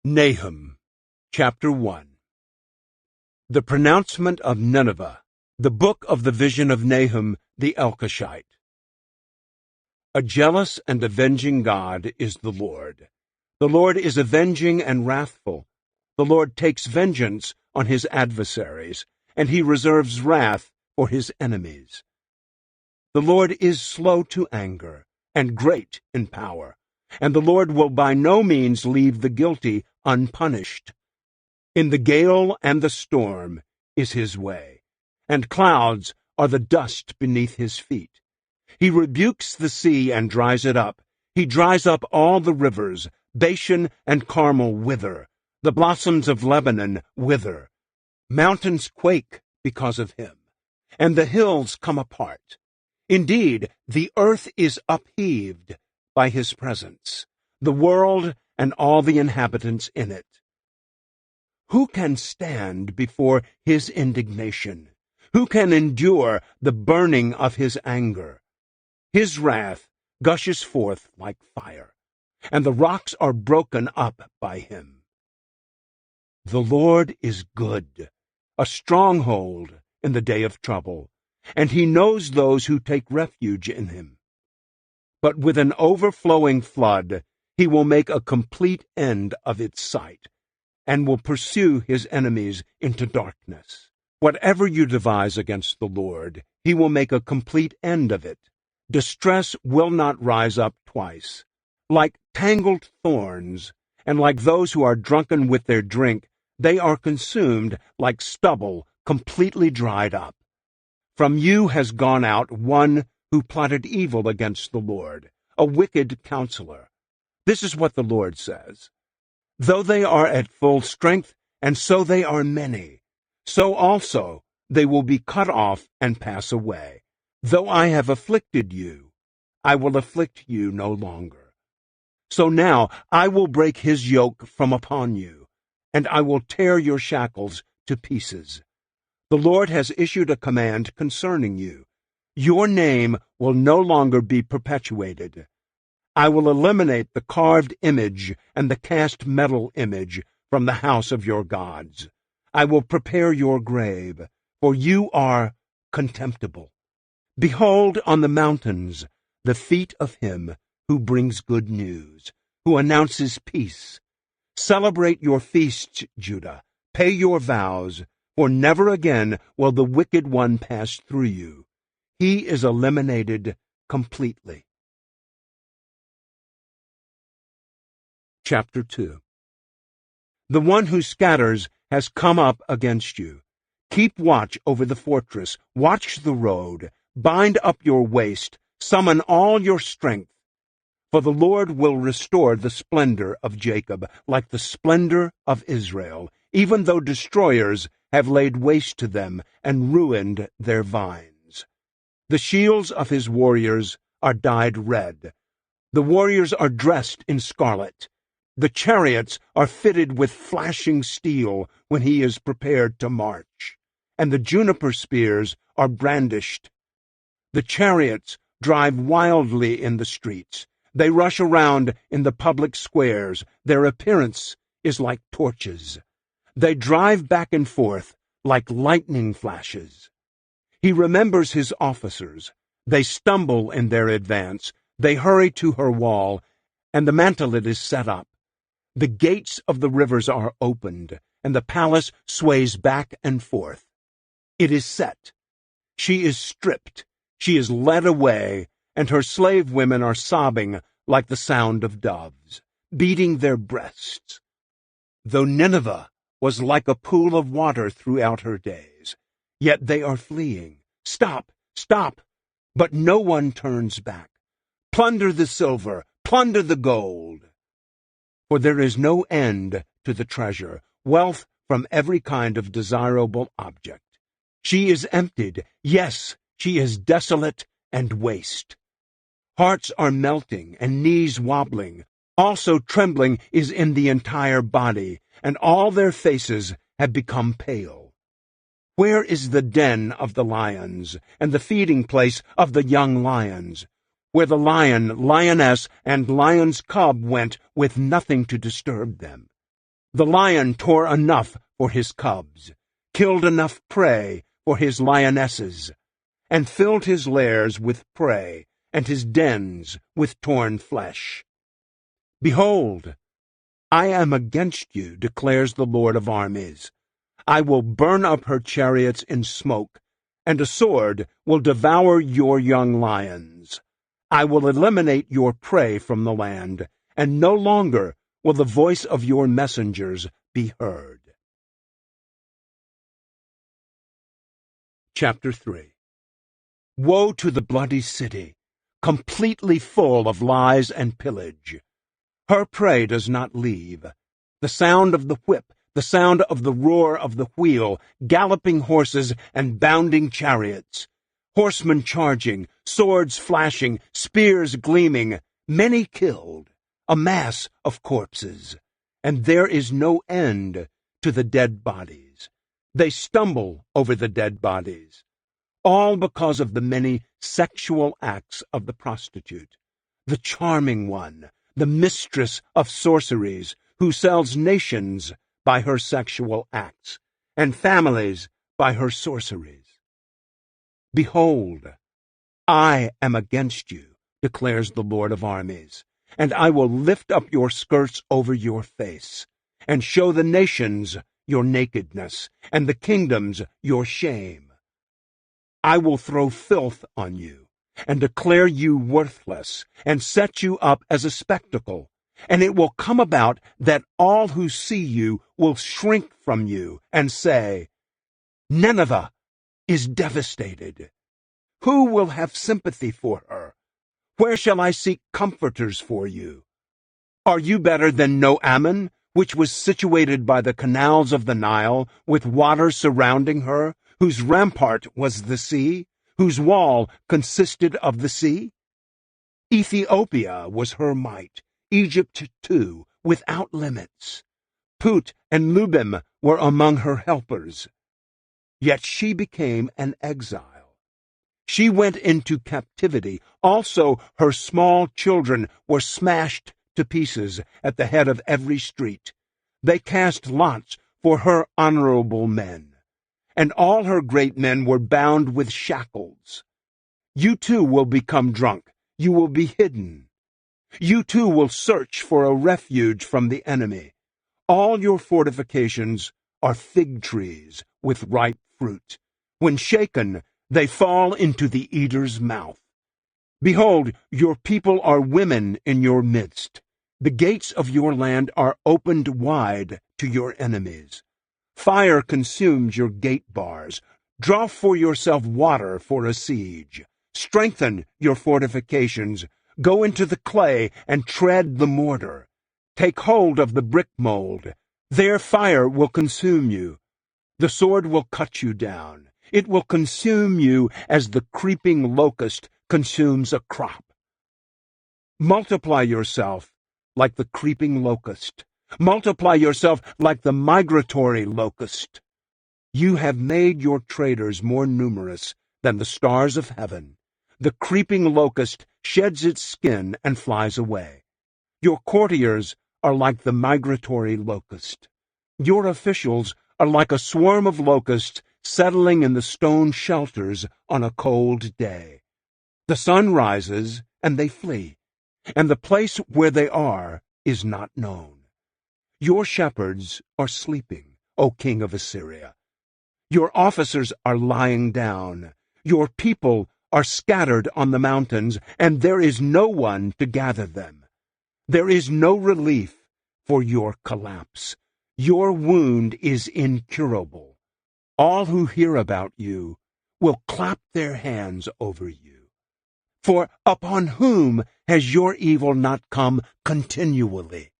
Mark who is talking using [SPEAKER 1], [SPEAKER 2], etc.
[SPEAKER 1] Nahum, chapter 1. The pronouncement of Nineveh, the book of the vision of Nahum the Elkoshite. A jealous and avenging God is the Lord. The Lord is avenging and wrathful. The Lord takes vengeance on his adversaries, and he reserves wrath for his enemies. The Lord is slow to anger and great in power, and the Lord will by no means leave the guilty unpunished. In the gale and the storm is his way, and clouds are the dust beneath his feet. He rebukes the sea and dries it up. He dries up all the rivers. Bashan and Carmel wither. The blossoms of Lebanon wither. Mountains quake because of him, and the hills come apart. Indeed, the earth is upheaved by his presence, the world and all the inhabitants in it. Who can stand before his indignation? Who can endure the burning of his anger? His wrath gushes forth like fire, and the rocks are broken up by him. The Lord is good, a stronghold in the day of trouble, and he knows those who take refuge in him. But with an overflowing flood, he will make a complete end of its sight, and will pursue his enemies into darkness. Whatever you devise against the Lord, he will make a complete end of it. Distress will not rise up twice. Like tangled thorns, and like those who are drunken with their drink, they are consumed like stubble completely dried up. From you has gone out one who plotted evil against the Lord, a wicked counselor. This is what the Lord says. Though they are at full strength, and so they are many, so also they will be cut off and pass away. Though I have afflicted you, I will afflict you no longer. So now I will break his yoke from upon you, and I will tear your shackles to pieces. The Lord has issued a command concerning you. Your name will no longer be perpetuated. I will eliminate the carved image and the cast metal image from the house of your gods. I will prepare your grave, for you are contemptible. Behold on the mountains the feet of him who brings good news, who announces peace. Celebrate your feasts, Judah. Pay your vows, for never again will the wicked one pass through you. He is eliminated completely. Chapter 2. The one who scatters has come up against you. Keep watch over the fortress, watch the road, bind up your waist, summon all your strength. For the Lord will restore the splendor of Jacob, like the splendor of Israel, even though destroyers have laid waste to them and ruined their vines. The shields of his warriors are dyed red. The warriors are dressed in scarlet. The chariots are fitted with flashing steel when he is prepared to march, and the juniper spears are brandished. The chariots drive wildly in the streets. They rush around in the public squares. Their appearance is like torches. They drive back and forth like lightning flashes. He remembers his officers. They stumble in their advance. They hurry to her wall, and the mantelet is set up. The gates of the rivers are opened, and the palace sways back and forth. It is set. She is stripped. She is led away, and her slave women are sobbing like the sound of doves, beating their breasts. Though Nineveh was like a pool of water throughout her days, yet they are fleeing. Stop, stop! But no one turns back. Plunder the silver, plunder the gold. For there is no end to the treasure, wealth from every kind of desirable object. She is emptied, yes, she is desolate and waste. Hearts are melting and knees wobbling. Also trembling is in the entire body, and all their faces have become pale. Where is the den of the lions, and the feeding place of the young lions, where the lion, lioness, and lion's cub went with nothing to disturb them? The lion tore enough for his cubs, killed enough prey for his lionesses, and filled his lairs with prey, and his dens with torn flesh. Behold, I am against you, declares the Lord of armies. I will burn up her chariots in smoke, and a sword will devour your young lions. I will eliminate your prey from the land, and no longer will the voice of your messengers be heard. Chapter 3. Woe to the bloody city, completely full of lies and pillage. Her prey does not leave. The sound of the whip, the sound of the roar of the wheel, galloping horses and bounding chariots, horsemen charging, swords flashing, spears gleaming, many killed, a mass of corpses, and there is no end to the dead bodies. They stumble over the dead bodies, all because of the many sexual acts of the prostitute, the charming one, the mistress of sorceries, who sells nations by her sexual acts, and families by her sorceries. Behold, I am against you, declares the Lord of armies, and I will lift up your skirts over your face, and show the nations your nakedness, and the kingdoms your shame. I will throw filth on you, and declare you worthless, and set you up as a spectacle. And it will come about that all who see you will shrink from you, and say, Nineveh is devastated. Who will have sympathy for her? Where shall I seek comforters for you? Are you better than Nahum, which was situated by the canals of the Nile, with water surrounding her, whose rampart was the sea, whose wall consisted of the sea? Ethiopia was her might, Egypt too, without limits. Put and Lubim were among her helpers. Yet she became an exile. She went into captivity. Also her small children were smashed to pieces at the head of every street. They cast lots for her honorable men, and all her great men were bound with shackles. You too will become drunk. You will be hidden. You too will search for a refuge from the enemy. All your fortifications are fig trees with ripe fruit. When shaken, they fall into the eater's mouth. Behold, your people are women in your midst. The gates of your land are opened wide to your enemies. Fire consumes your gate bars. Draw for yourself water for a siege. Strengthen your fortifications. Go into the clay and tread the mortar. Take hold of the brick mold. There fire will consume you. The sword will cut you down. It will consume you as the creeping locust consumes a crop. Multiply yourself like the creeping locust. Multiply yourself like the migratory locust. You have made your traders more numerous than the stars of heaven. The creeping locust sheds its skin and flies away. Your courtiers are like the migratory locust. Your officials are like a swarm of locusts settling in the stone shelters on a cold day. The sun rises, and they flee, and the place where they are is not known. Your shepherds are sleeping, O king of Assyria. Your officers are lying down. Your people are scattered on the mountains, and there is no one to gather them. There is no relief for your collapse. Your wound is incurable. All who hear about you will clap their hands over you. For upon whom has your evil not come continually?